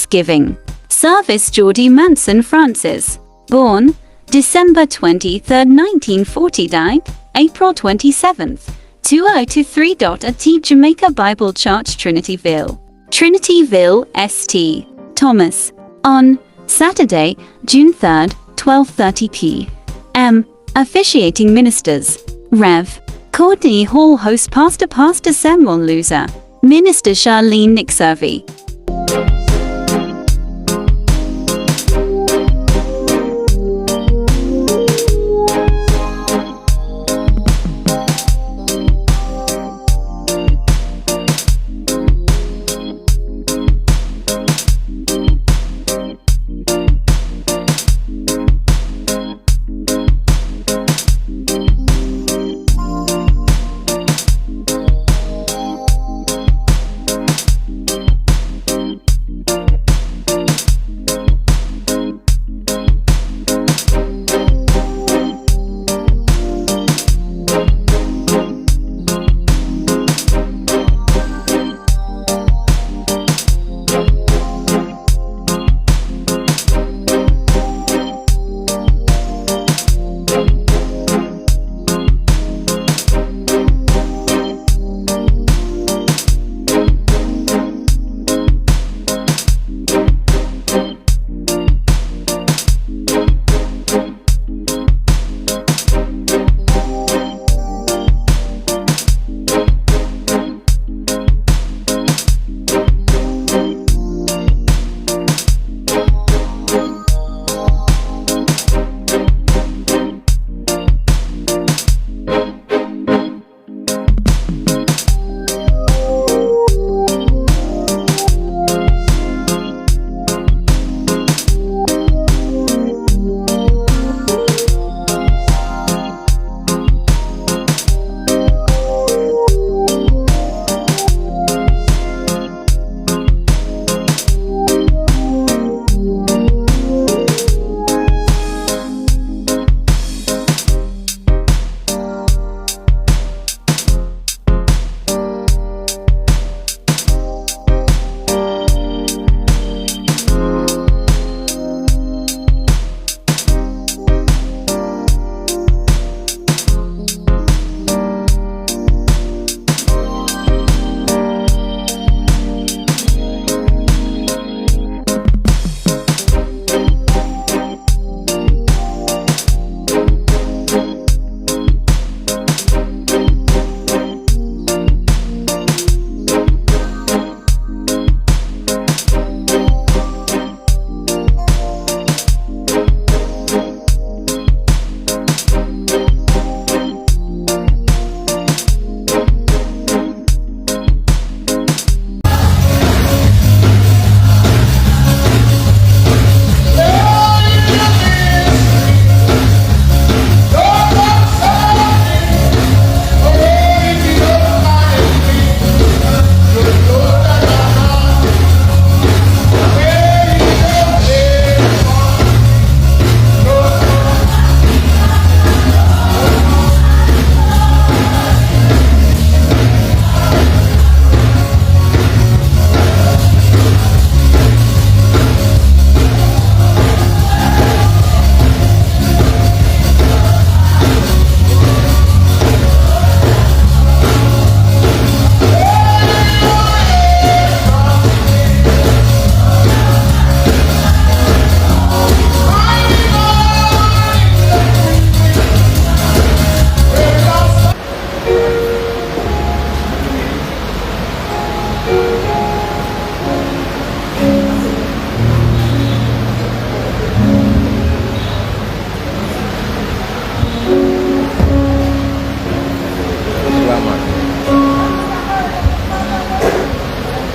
Thanksgiving. Service Jordy Francis. Born December 23, 1940. Died April 27, 2023. At Jamaica Bible Church, Trinityville, St. Thomas. On Saturday, June 3, 12:30 p.m. Officiating ministers: Rev. Courtney Hall. Host Pastor Samuel Loser. Minister Charlene Nick-Servey.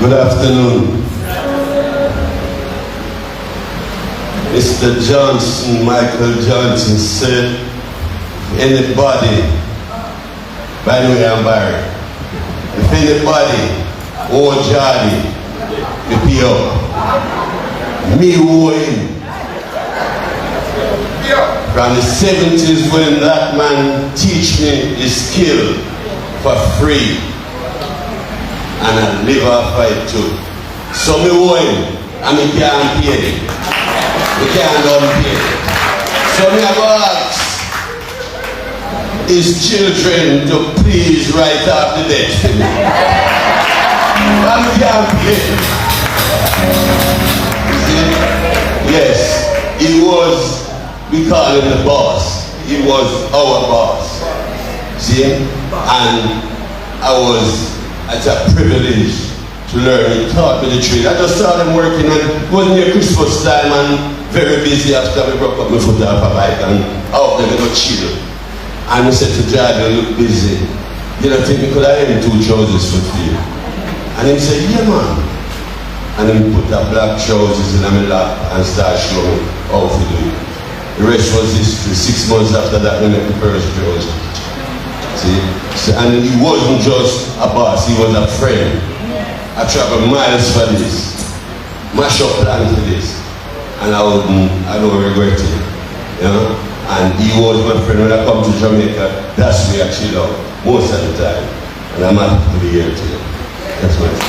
Good afternoon. Mr. Johnson, Michael Johnson said, anybody, by the way I'm Barry, if anybody owe Jordy, you pay up. Me owe him. From the 70s when that man teach me his skill for free. And I live off it too. So me owe him. and we can't pay. We can't unpay. So me have asked his children to please write off the debt for me. And we can't pay. Yes, he was, we call him the boss. He was our boss. See? And it's a privilege to learn. He taught me the trade. I just started working, and it was near Christmas time and very busy after we broke up my foot off a bike and out there we got chill. And he said to Jordy, you look busy. You don't think we could have him 2 trousers for you? And he said, yeah man. And then put the black trousers in my lap and started showing me how to do it. The rest was history. 6 months after that, we met the first trousers. See? So, and he wasn't just a boss, he was a friend. I traveled miles for this. Mash up plan for this. And I don't regret it. You know? And he was my friend. When I come to Jamaica, that's where I chill out most of the time. And I'm happy to be here today. That's my thing.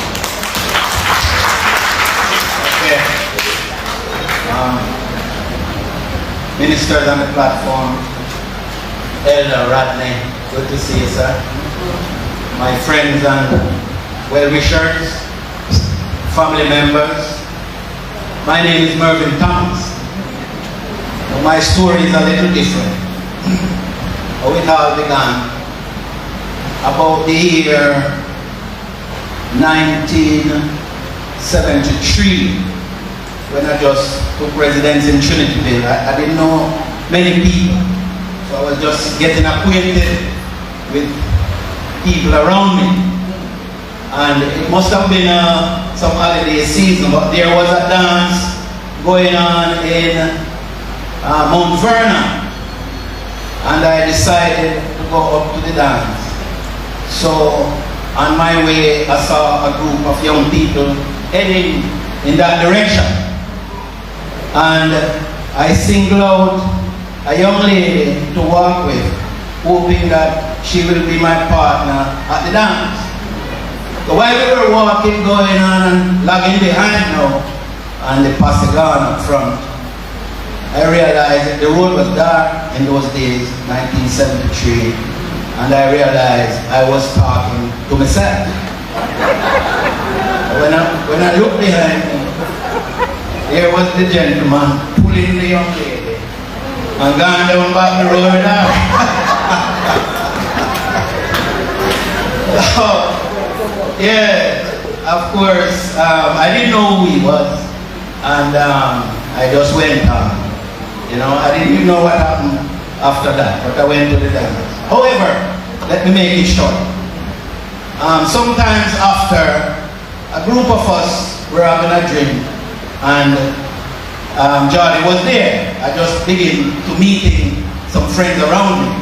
Ministers on the platform, Elder Rodney, good to see you, sir. My friends and well-wishers, family members, my name is Mervyn Thomas. My story is a little different. How it all began about the year 1973. When I just took residence in Trinityville. I didn't know many people, so I was just getting acquainted with people around me. And it must have been some holiday season, but there was a dance going on in Mount Vernon, and I decided to go up to the dance. So on my way, I saw a group of young people heading in that direction. And I singled out a young lady to walk with, hoping that she will be my partner at the dance. So while we were walking, going on and lagging behind now, and the posse gone up front, I realized that the road was dark in those days, 1973, and I realized I was talking to myself. When I looked behind me, there was the gentleman pulling the young lady and going down back the road now. So, yeah, of course, I didn't know who he was, and I just went on. You know, I didn't even know what happened after that, but I went to the dance. However, let me make it short. Sometimes after a group of us were having a drink, and Jordy was there. I just began to meeting some friends around me,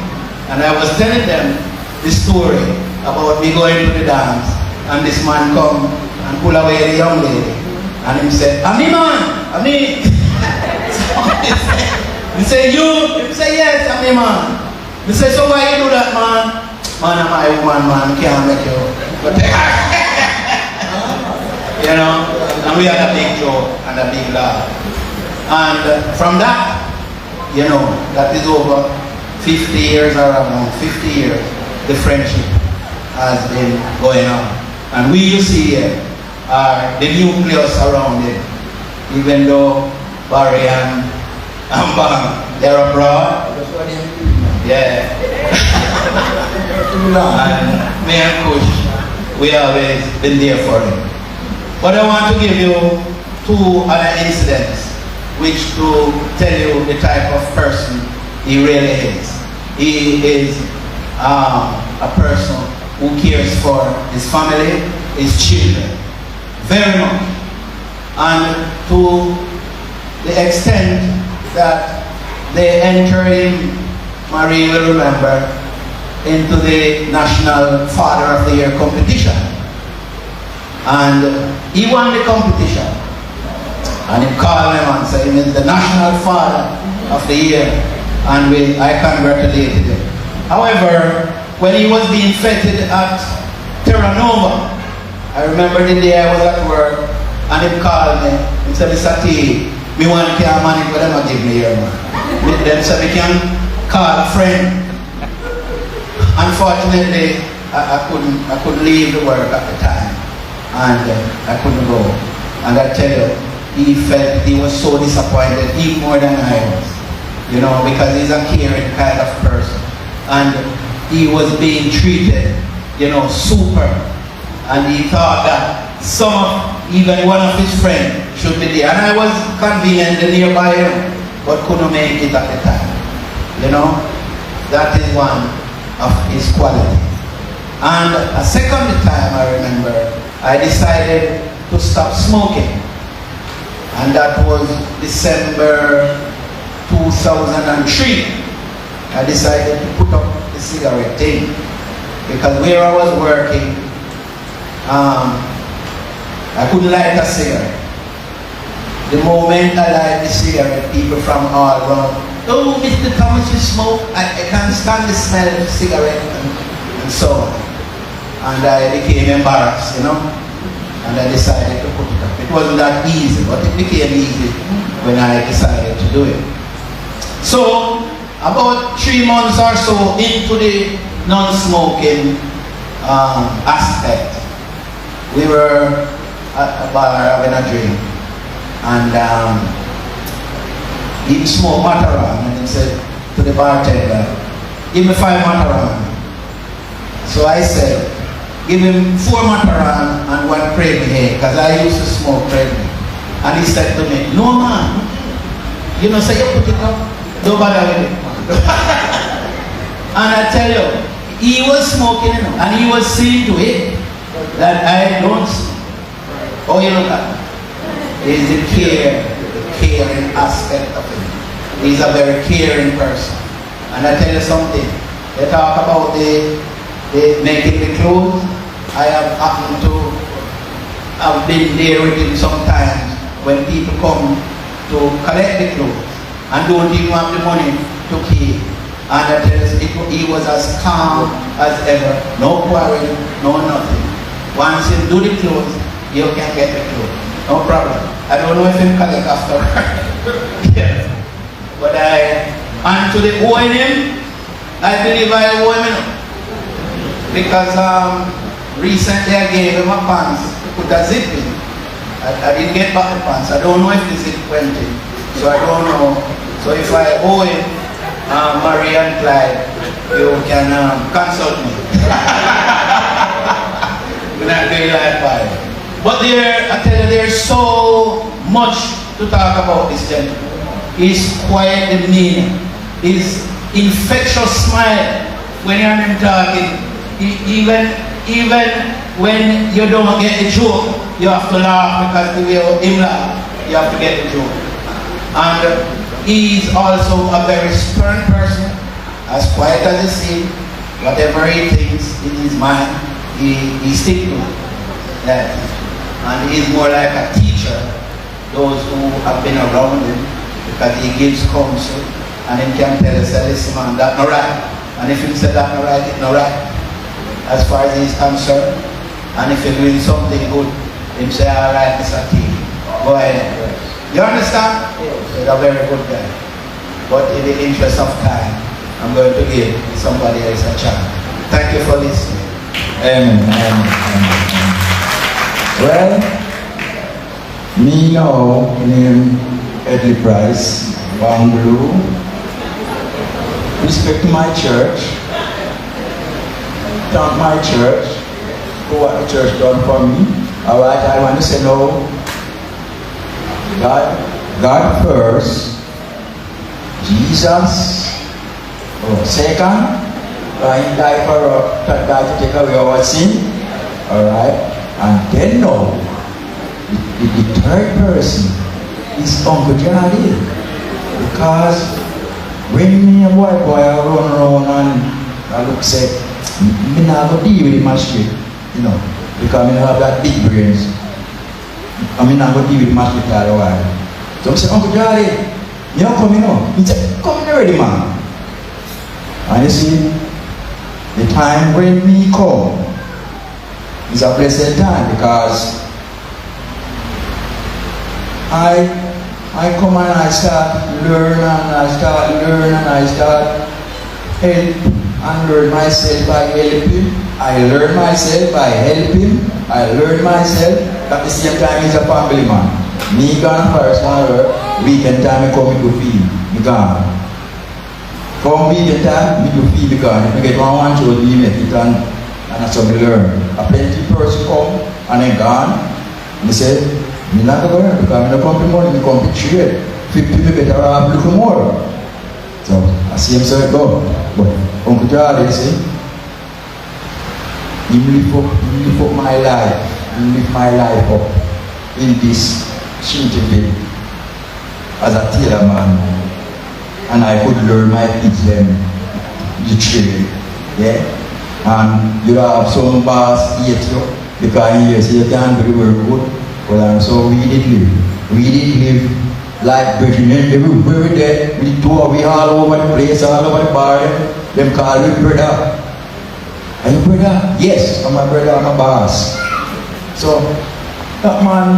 and I was telling them the story about me going to the dance, and this man come and pull away the young lady, and he said, "Ami man, Ami." He said, "You?" He said, "Yes, Ami man." He said, "So why you do that, man?" "Man, I'm my woman, man, can't make you." But you know, and we had a big joke and a big laugh. And from that, you know, that is over 50 years or around 50 years, the friendship has been going on. And we, you see here, are the nucleus around it. Even though Barry and Bam, they're abroad. Yeah. And me and Kush, we always been there for him. But I want to give you 2 other incidents which to tell you the type of person he really is. He is a person who cares for his family, his children, very much. And to the extent that they enter in, Marie will remember, into the National Father of the Year competition. And he won the competition, and he called him and said he is the National Father of the Year, and I congratulated him. However, when he was being feted at Terra Nova, I remember the day I was at work, And he called me. He said, Mr. T, me want to have money, but they don't give me here, man. Them said, we can call a friend. Unfortunately, I couldn't leave the work at the time. And I couldn't go. And I tell you, he was so disappointed, even more than I was. You know, because he's a caring kind of person. And he was being treated, you know, super. And he thought that even one of his friends should be there. And I was convenient nearby him, but couldn't make it at the time. You know, that is one of his qualities. And a second time I remember, I decided to stop smoking. And that was December 2003. I decided to put up the cigarette thing. Because where I was working, I couldn't light a cigarette. The moment I light the cigarette, people from all around, oh, Mr. Thomas, you smoke? I can't stand the smell of cigarette and so on. And I became embarrassed, you know, and I decided to put it up. It wasn't that easy, but it became easy when I decided to do it. So, about 3 months or so into the non-smoking aspect, we were at a bar having a drink, and he smoked Mataran, and he said to the bartender, give me 5 Mataran. So I said, give him 4 Mataran and 1 Pregnant, because I used to smoke Pregnant. And he said to me, no man, you know, say you put it up, don't bother with it. And I tell you, he was smoking, you know, and he was seeing to it that I don't smoke. Oh, you know that? It's the caring aspect of it. He's a very caring person. And I tell you something, they talk about the making the clothes. I have happened to have been there with him sometimes when people come to collect the clothes and don't even have the money to keep. And I tell you, he was as calm as ever, no quarrel, no nothing. Once you do the clothes, you can get the clothes, no problem. I don't know if he'll collect after. Yeah. But and to the O&M, I believe I owe him enough. Because recently I gave him a pants to put a zip in. I didn't get back the pants. I don't know if the zip went in. So I don't know. So if I owe him, Marie and Clyde, you can consult me. We're not very live by it. But I tell you, there's so much to talk about this gentleman. His quiet demeanor, his infectious smile when you're him talking. Even when you don't get the joke, you have to laugh, because the way him laugh, you have to get the joke. And he's also a very stern person, as quiet as he seems. Whatever he thinks in his mind, he sticks to it. Yeah. And he's more like a teacher, those who have been around him, because he gives counsel, and he can tell us, listen man, that's not right. And if he said that's not right, it's not right, as far as he's concerned. And if you're doing something good, he say, all right, Mr. T, go ahead. You understand? He's a very good guy. But in the interest of time, I'm going to give somebody else a chance. Thank you for listening. Amen. Well, me now, name Edley Price, Banglu. Respect my church. Thank my church for what the church done for me. Alright, I want to say no. God first. Jesus second. He died to take away our sin. Alright. And then now, the third person is Uncle Jordy. Because when me and boy I run around and I look say, me not go deal with my street, you know, because I have that big brains. I mean not go deal with my street all the while. So I say, Uncle Jordy, you don't come, you know. He said, come already, man. And you see, the time when me come, it's a blessed time, because I come and I start learn and I start learn and I start help and learn myself by helping. I learn myself by helping. I learn myself. At the same time, he's a family man. Me gone first, weekend time, I come to feed. Me gone. Come weekend time, me to feed because if I get one show, me make it and that's how me learn. A plenty person come and then gone. Me say, me not going to learn because I don't come to money, I come to trade. 50 people better have a little more. So I see him say go. But Uncle Jordy say, he lift up my life. He lift my life up in this Shintibi as a tailor man. And I could learn my kids them the trade. Yeah? And you have some boss hate you because you say you can't do the work good. Well, so we did live. We did live like brethren everywhere there. We all over the place, all over the bar. Them call me brother. Are you brother? Yes, I'm a brother, I'm a boss. So, that man,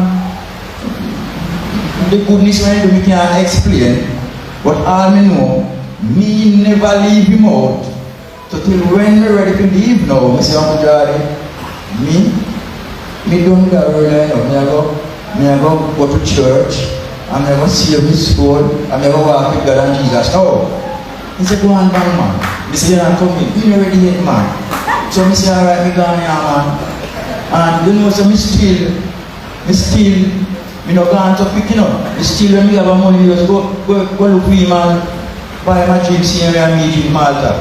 the goodness when we can't explain. But all me know, me never leave him out. So till when we ready to leave now, Mr. Uncle Jordy, me don't go around. Me I go to church. I'm never see his school. I'm never walk with God and Jesus. No. He said, go on, man. He said, you're not coming. You already hate man. So I say, alright, me gone here, man. And you know, so me still, me no gone to picking up. Me still, when me have a money, just go look for him and buy my drinks here and me drink Malta.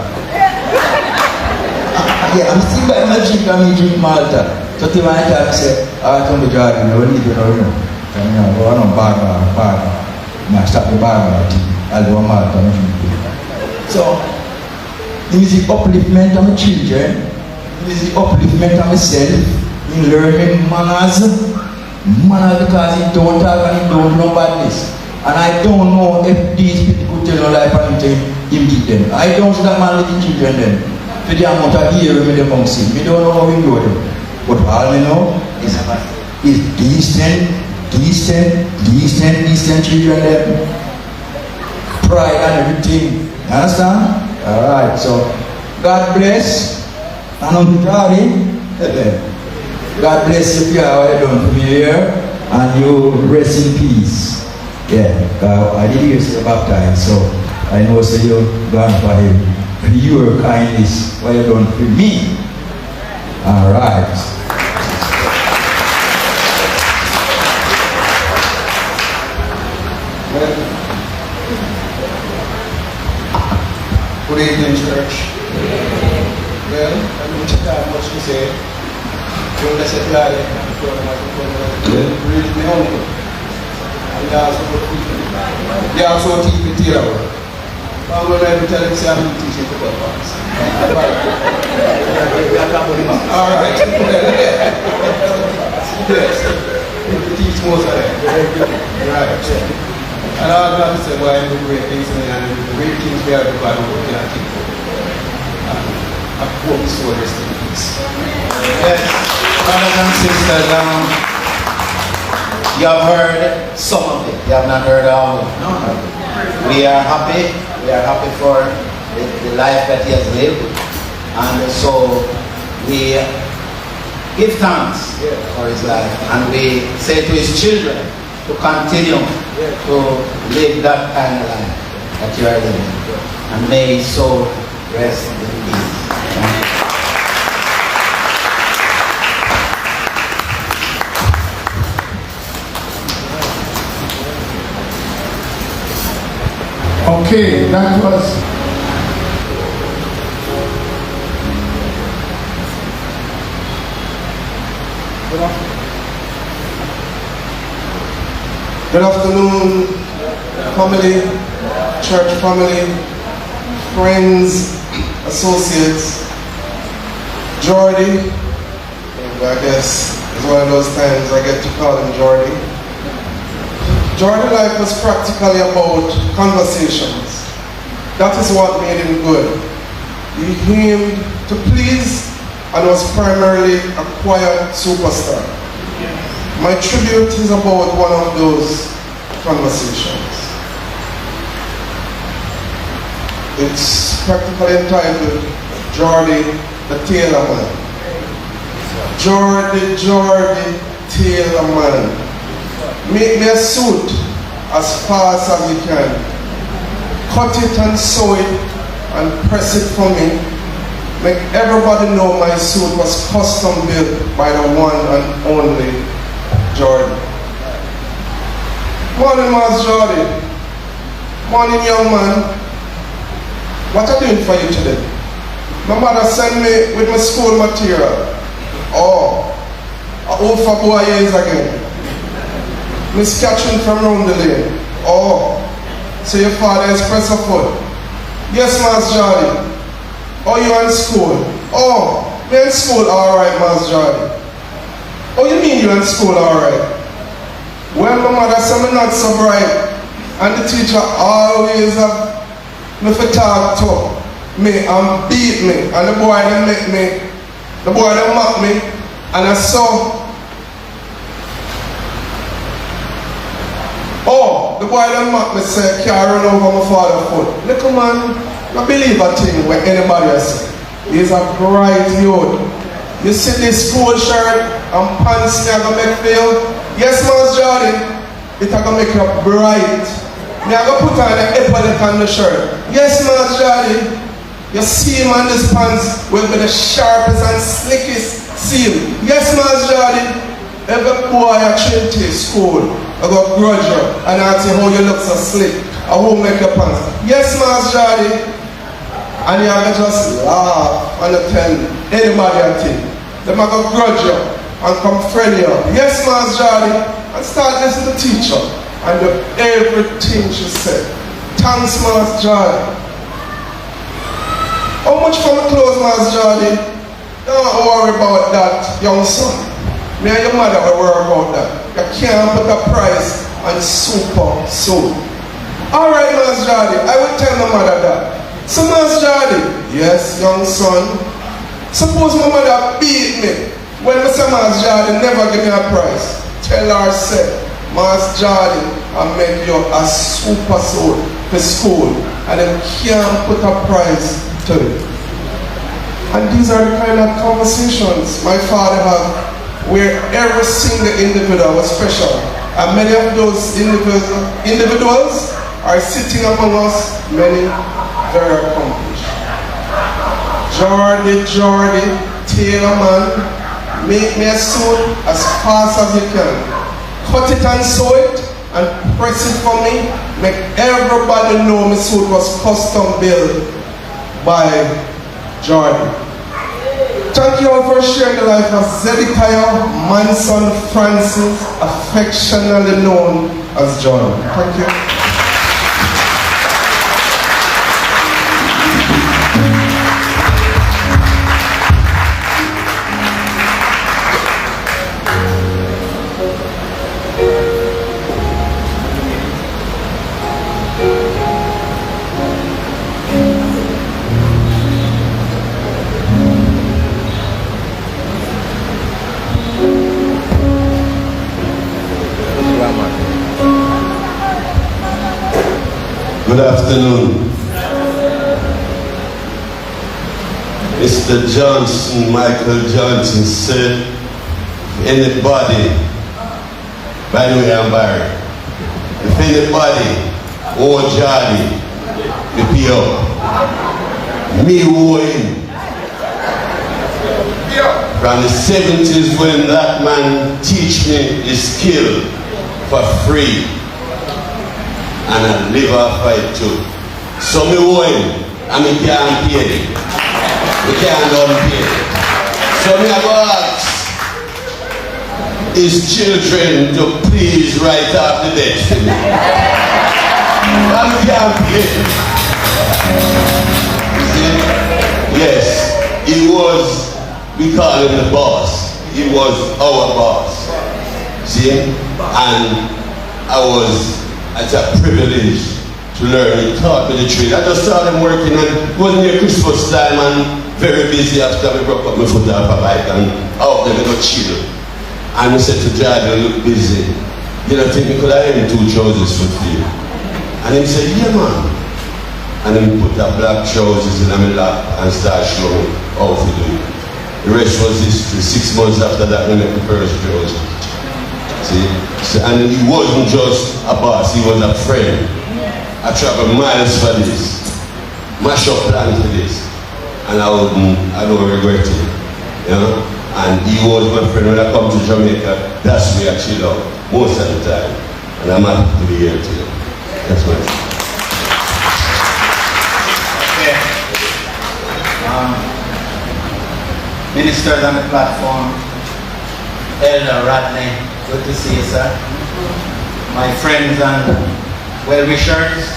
Yeah, I'm still buying my drink and me drink Malta. So till my time, I say, I come to Jordan, I don't need to know. I go on barber. I start the barber, I'll do a Malta. So, it is the upliftment of my children, it is the upliftment of myself, in learning manners because he don't talk and he don't know badness. And I don't know if these people could tell you life and him did them. I don't see that man little children then. For the amount of years with them amongst him. We don't know how we do them. But all we know is decent children them. Pride and everything. You understand? Alright, so God bless. And Uncle Jordy, God bless you for what you done for me here. And you rest in peace. Yeah, I did hear you baptized, so I know so you're gone for him. For your kindness, what you done for me. Alright. Good evening, church. Well, I don't have much to say. You're the supply, read me uncle. And they also teach me theater. I'm going to tell him, say I'm teaching for purpose. Alright. Yes. We teach most of them. Right. And all God said, well, I do great things and the great things we are God who can keep. I hope so rest in peace. Yes, brothers and sisters, you have heard some of it. You have not heard all of it. No. We are happy. We are happy for the life that he has lived. And so we give thanks for his life. And we say to his children to continue to live that kind of life that you are living. And may his soul rest in peace. Okay, that was good afternoon, family, church family, friends, associates. Jordy, I guess it's one of those times I get to call him Jordy. Jordy life was practically about conversations. That is what made him good. He aimed to please and was primarily a quiet superstar. My tribute is about one of those conversations. It's practically entitled Jordy the Tailor Man. Jordy Tailor Man. Make me a suit as fast as you can. Cut it and sew it and press it for me. Make everybody know my suit was custom built by the one and only Jordy. Morning, Master Jordy. Morning, young man. What are you doing for you today? My mother sent me with my school material. Oh, old for boy years again. Miss Catherine from round the lane. Oh, so your father is Professor Foot. Yes, Master Jordy. Oh, you in school? Oh, you're in school, alright, Master Jordy. Oh, you mean you're in school, alright? Well, my mother said me not so bright. And the teacher always have me for talk to me and beat me. And the boy that make me, the boy that mock me. And I saw, oh, the boy that mock me say, can't run over my father's foot. Little man, I believe a thing when anybody else. He's a bright youth. You see this school shirt and pants me are gonna make feel? Yes, Master Jordy, it's gonna make you bright. Me are gonna put on the epaulet on the shirt. Yes, Master Jordy, you see him on this pants will be the sharpest and slickest seal. Yes, Master Jordy, every boy at Trinity school, I got grudge you and ask you how you look so slick. I won't make your pants. Yes, Master Jordy. And you have to just laugh and tell anybody a thing. They might go grudge you and come friend you. Yes, Master Jordy. And start listening to the teacher and do everything she said. Thanks, Master Jordy. How much for my clothes, Master Jordy? Don't worry about that, young son. Me and your mother will worry about that. You can't put a price on super soul. Alright, Master Jordy, I will tell my mother that. So, Master Jordy, yes, young son. Suppose my mother beat me. When I say Master Jordy, never give me a price. Tell her, say, Master Jordy, I make you a super soul for school. And they can't put a price to it. And these are the kind of conversations my father had, where every single individual was special. And many of those individuals are sitting among us, many very accomplished. Jordy, Tailor Man, make me a suit as fast as you can. Cut it and sew it and press it for me. Make everybody know my suit was custom built by Jordy. Thank you all for sharing the life of Zedekiah Francis, affectionately known as Jordy. Thank you. Good afternoon. Mr. Johnson, Michael Johnson said, anybody, by the way I'm Barry, if anybody or Jordy, me pay up, me owe him. From the 70s when that man teach me his skill for free. And I live off it too. So me owe him, and me can't pay him. Me can't unpay him. So me have to ask his children to please write off the debt for me. And me can't pay him. See? Yes, he was, we call him the boss. He was our boss. See? And I was, it's a privilege to learn. He taught me the trade. I just started working and it was near Christmas time and very busy after I broke up my foot off a bike and out there I got chill. And I said to Jordy, I look busy. you know, think me could have him 2 trousers for free. And he said, yeah man. And he put the black trousers in my lap and started showing me how to do it. The rest was history. 6 months after that, we met the first trousers. See? So, and he wasn't just a boss, he was a friend. I traveled miles for this. Mash up plan for this. And I don't regret it. You know? And he was my friend. When I come to Jamaica, that's where I chill out most of the time. And I'm happy to be here today. That's my thing. Okay. Ministers on the platform, Elder Rodney, good to see you, sir. My friends and well-wishers,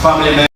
family members.